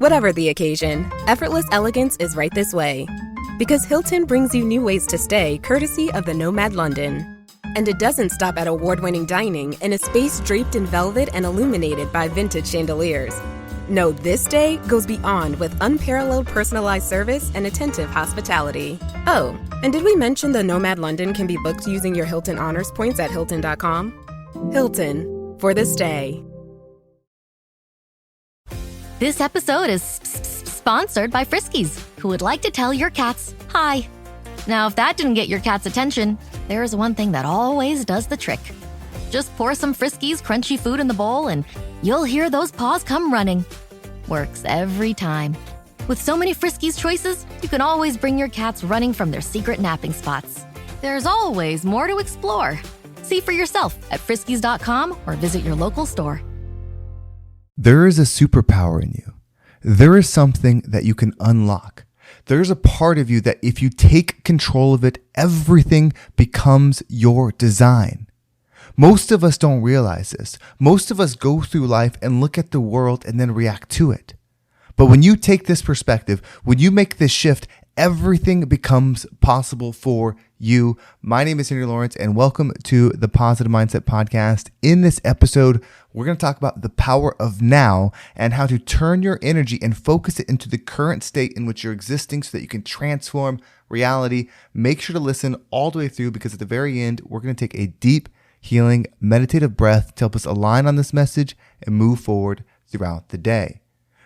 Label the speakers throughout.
Speaker 1: Whatever the occasion, effortless elegance is right this way. Because Hilton brings you new ways to stay courtesy of the Nomad London. And it doesn't stop at award-winning dining in a space draped in velvet and illuminated by vintage chandeliers. No, this day goes beyond with unparalleled personalized service and attentive hospitality. Oh, and did we mention the Nomad London can be booked using your Hilton Honors points at Hilton.com? Hilton, for the stay.
Speaker 2: This episode is sponsored by Friskies, who would like to tell your cats hi. Now, if that didn't get your cat's attention, there is one thing that always does the trick. Just pour some Friskies crunchy food in the bowl and you'll hear those paws come running. Works every time. With so many Friskies choices, you can always bring your cats running from their secret napping spots. There's always more to explore. See for yourself at Friskies.com or visit your local store.
Speaker 3: There is a superpower in you. There is something that you can unlock. There's a part of you that if you take control of it, everything becomes your design. Most of us don't realize this. Most of us go through life and look at the world and then react to it. But when you take this perspective, when you make this shift, everything becomes possible for you. My name is Henry Lawrence, and welcome to the Positive Mindset Podcast. In this episode, we're going to talk about the power of now and how to turn your energy and focus it into the current state in which you're existing so that you can transform reality. Make sure to listen all the way through, because at the very end, we're going to take a deep, healing, meditative breath to help us align on this message and move forward throughout the day.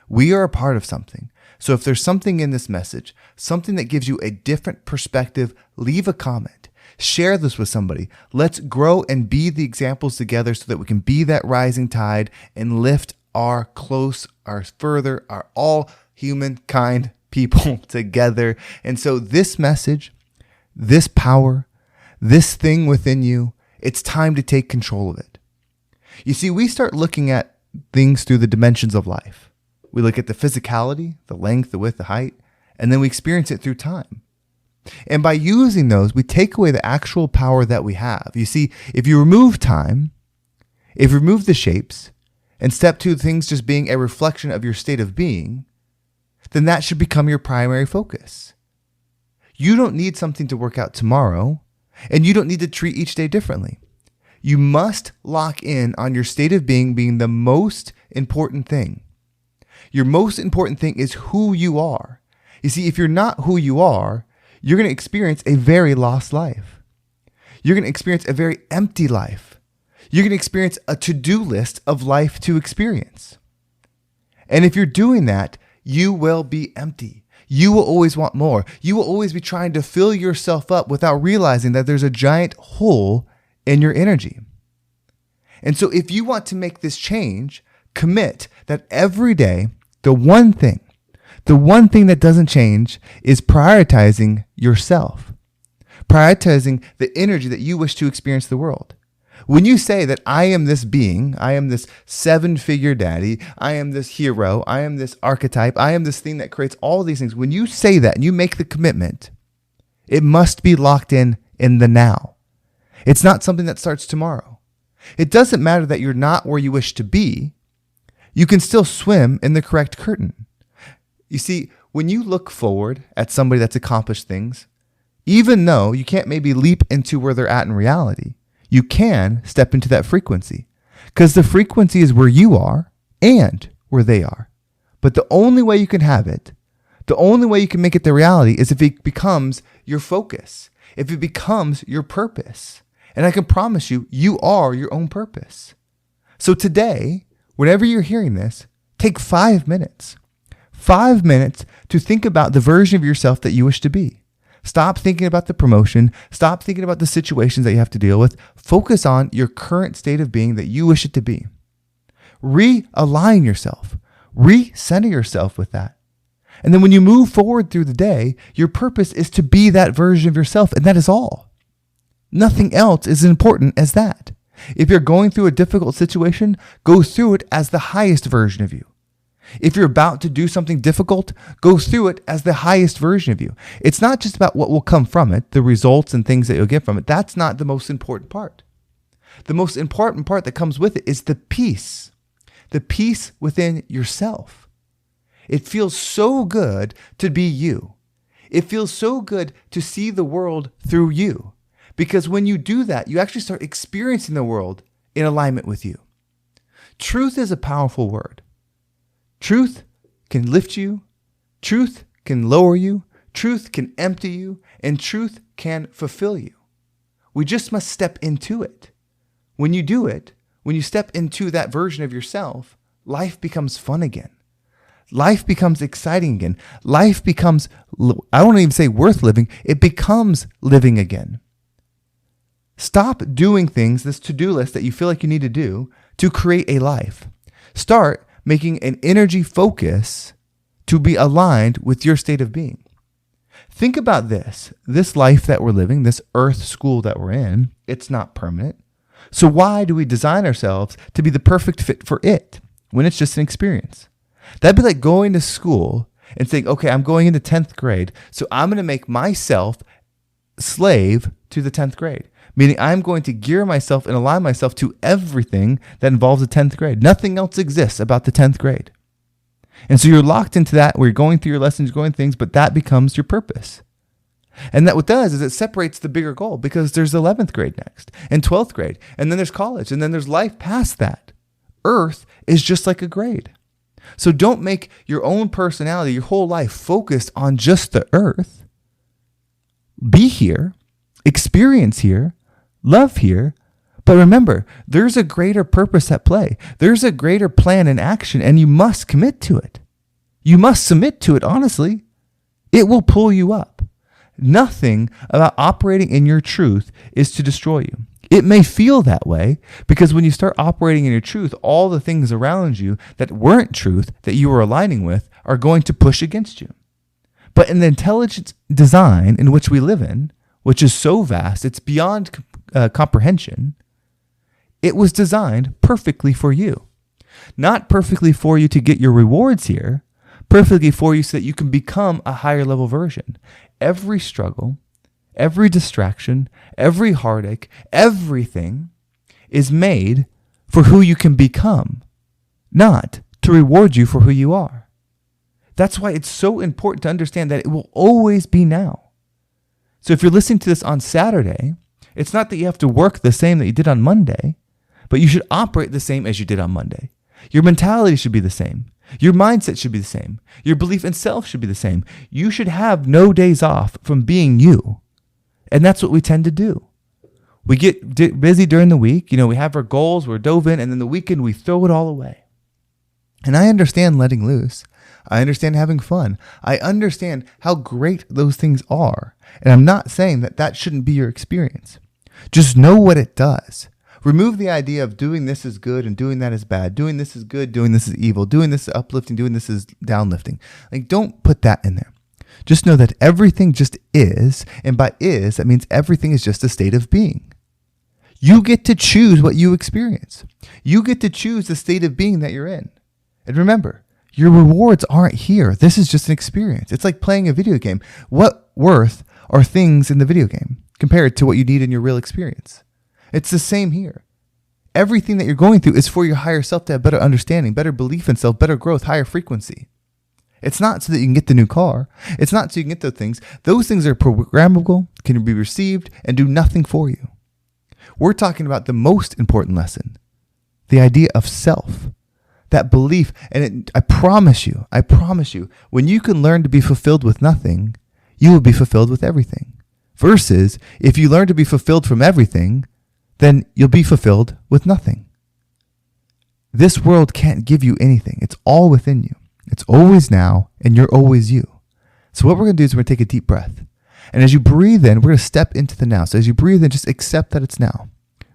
Speaker 3: We are a part of something. So if there's something in this message, something that gives you a different perspective, leave a comment. Share this with somebody. Let's grow and be the examples together so that we can be that rising tide and lift our close, our further, our all humankind people together. And so this message, this power, this thing within you, it's time to take control of it. You see, we start looking at things through the dimensions of life. We look at the physicality, the length, the width, the height, and then we experience it through time. And by using those, we take away the actual power that we have. You see, if you remove time, if you remove the shapes, and step to things just being a reflection of your state of being, then that should become your primary focus. You don't need something to work out tomorrow, and you don't need to treat each day differently. You must lock in on your state of being the most important thing. Your most important thing is who you are. You see, if you're not who you are, you're going to experience a very lost life. You're going to experience a very empty life. You're going to experience a to-do list of life to experience. And if you're doing that, you will be empty. You will always want more. You will always be trying to fill yourself up without realizing that there's a giant hole in your energy. And so if you want to make this change, commit that every day, the one thing that doesn't change is prioritizing yourself, prioritizing the energy that you wish to experience the world. When you say that I am this being, I am this 7-figure daddy, I am this hero, I am this archetype, I am this thing that creates all these things. When you say that and you make the commitment, it must be locked in the now. It's not something that starts tomorrow. It doesn't matter that you're not where you wish to be. You can still swim in the correct curtain. You see, when you look forward at somebody that's accomplished things, even though you can't maybe leap into where they're at in reality, you can step into that frequency, because the frequency is where you are and where they are. But the only way you can have it, the only way you can make it the reality is if it becomes your focus, if it becomes your purpose. And I can promise you, you are your own purpose. So today, whenever you're hearing this, take 5 minutes. 5 minutes to think about the version of yourself that you wish to be. Stop thinking about the promotion. Stop thinking about the situations that you have to deal with. Focus on your current state of being that you wish it to be. Realign yourself. Recenter yourself with that. And then when you move forward through the day, your purpose is to be that version of yourself, and that is all. Nothing else is as important as that. If you're going through a difficult situation, go through it as the highest version of you. If you're about to do something difficult, go through it as the highest version of you. It's not just about what will come from it, the results and things that you'll get from it. That's not the most important part. The most important part that comes with it is the peace within yourself. It feels so good to be you. It feels so good to see the world through you. Because when you do that, you actually start experiencing the world in alignment with you. Truth is a powerful word. Truth can lift you. Truth can lower you. Truth can empty you. And truth can fulfill you. We just must step into it. When you do it, when you step into that version of yourself, life becomes fun again. Life becomes exciting again. Life becomes, I won't even say worth living, it becomes living again. Stop doing things, this to-do list that you feel like you need to do to create a life. Start making an energy focus to be aligned with your state of being. Think about this life that we're living, this earth school that we're in, it's not permanent. So why do we design ourselves to be the perfect fit for it when it's just an experience? That'd be like going to school and saying, okay, I'm going into 10th grade, so I'm going to make myself slave to the 10th grade. Meaning I'm going to gear myself and align myself to everything that involves the 10th grade. Nothing else exists about the 10th grade. And so you're locked into that where you're going through your lessons, going things, but that becomes your purpose. And that what does is it separates the bigger goal because there's 11th grade next and 12th grade. And then there's college and then there's life past that. Earth is just like a grade. So don't make your own personality, your whole life focused on just the earth. Be here, experience here, love here. But remember, there's a greater purpose at play. There's a greater plan in action, and you must commit to it. You must submit to it, honestly. It will pull you up. Nothing about operating in your truth is to destroy you. It may feel that way because when you start operating in your truth, all the things around you that weren't truth that you were aligning with are going to push against you. But in the intelligent design in which we live in, which is so vast, it's beyond comprehension, it was designed perfectly for you. Not perfectly for you to get your rewards here, perfectly for you so that you can become a higher level version. Every struggle, every distraction, every heartache, everything is made for who you can become, not to reward you for who you are. That's why it's so important to understand that it will always be now. So if you're listening to this on Saturday, it's not that you have to work the same that you did on Monday, but you should operate the same as you did on Monday. Your mentality should be the same. Your mindset should be the same. Your belief in self should be the same. You should have no days off from being you. And that's what we tend to do. We get busy during the week. We have our goals, we're dove in, and then the weekend we throw it all away. And I understand letting loose. I understand having fun. I understand how great those things are. And I'm not saying that that shouldn't be your experience. Just know what it does. Remove the idea of doing this is good and doing that is bad. Doing this is good, doing this is evil. Doing this is uplifting, doing this is downlifting. Don't put that in there. Just know that everything just is. And by is, that means everything is just a state of being. You get to choose what you experience. You get to choose the state of being that you're in. And remember, your rewards aren't here. This is just an experience. It's like playing a video game. What worth are things in the video game compared to what you need in your real experience? It's the same here. Everything that you're going through is for your higher self to have better understanding, better belief in self, better growth, higher frequency. It's not so that you can get the new car. It's not so you can get those things. Those things are programmable, can be received, and do nothing for you. We're talking about the most important lesson, the idea of self, that belief. And I promise you, when you can learn to be fulfilled with nothing, you will be fulfilled with everything. Versus, if you learn to be fulfilled from everything, then you'll be fulfilled with nothing. This world can't give you anything. It's all within you. It's always now, and you're always you. So what we're going to do is we're going to take a deep breath. And as you breathe in, we're going to step into the now. So as you breathe in, just accept that it's now.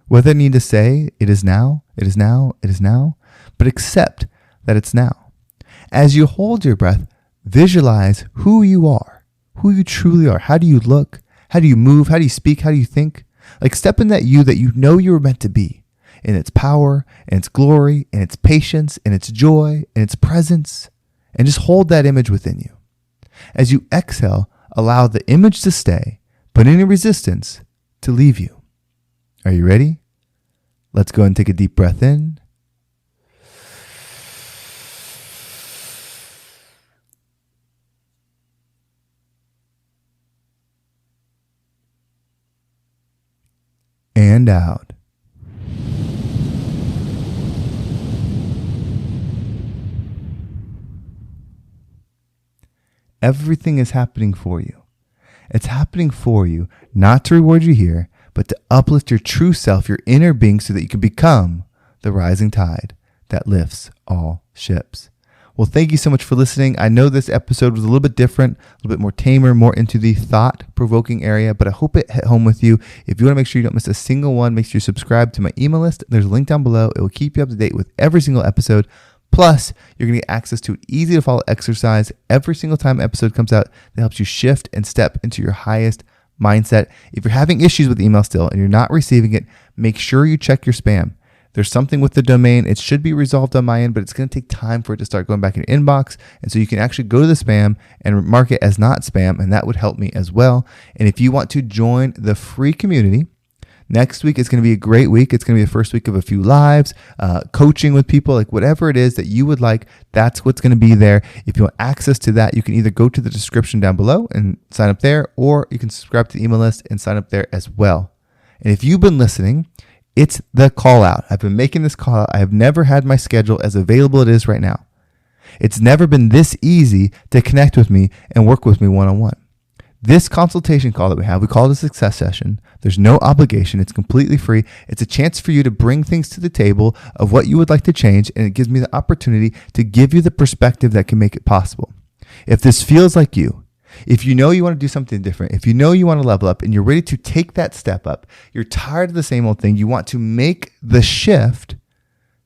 Speaker 3: Whether you need to say, it is now, it is now, it is now, but accept that it's now. As you hold your breath, visualize who you are, who you truly are. How do you look? How do you move? How do you speak? How do you think? Step in that you know you were meant to be, in its power, in its glory, in its patience, in its joy, in its presence, and just hold that image within you. As you exhale, allow the image to stay, but any resistance to leave you. Are you ready? Let's go and take a deep breath in. and out. Everything is happening for you. It's happening for you, not to reward you here, but to uplift your true self, your inner being, so that you can become the rising tide that lifts all ships. Well, thank you so much for listening. I know this episode was a little bit different, a little bit more tamer, more into the thought-provoking area, but I hope it hit home with you. If you want to make sure you don't miss a single one, make sure you subscribe to my email list. There's a link down below. It will keep you up to date with every single episode. Plus, you're going to get access to an easy-to-follow exercise every single time an episode comes out that helps you shift and step into your highest mindset. If you're having issues with email still and you're not receiving it, make sure you check your spam. There's something with the domain. It should be resolved on my end, but it's going to take time for it to start going back in your inbox. And so you can actually go to the spam and mark it as not spam, and that would help me as well. And if you want to join the free community, next week is going to be a great week. It's going to be the first week of a few lives, coaching with people, like whatever it is that you would like, that's what's going to be there. If you want access to that, you can either go to the description down below and sign up there, or you can subscribe to the email list and sign up there as well. And if you've been listening, it's the call out. I've been making this call out. I have never had my schedule as available as it is right now. It's never been this easy to connect with me and work with me one-on-one. This consultation call that we call it a success session. There's no obligation. It's completely free. It's a chance for you to bring things to the table of what you would like to change, and it gives me the opportunity to give you the perspective that can make it possible. If this feels like you, if you know you want to do something different, if you know you want to level up and you're ready to take that step up, you're tired of the same old thing, you want to make the shift,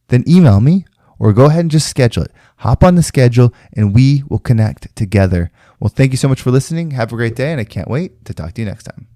Speaker 3: then email me or go ahead and just schedule it. Hop on the schedule and we will connect together. Well, thank you so much for listening. Have a great day, and I can't wait to talk to you next time.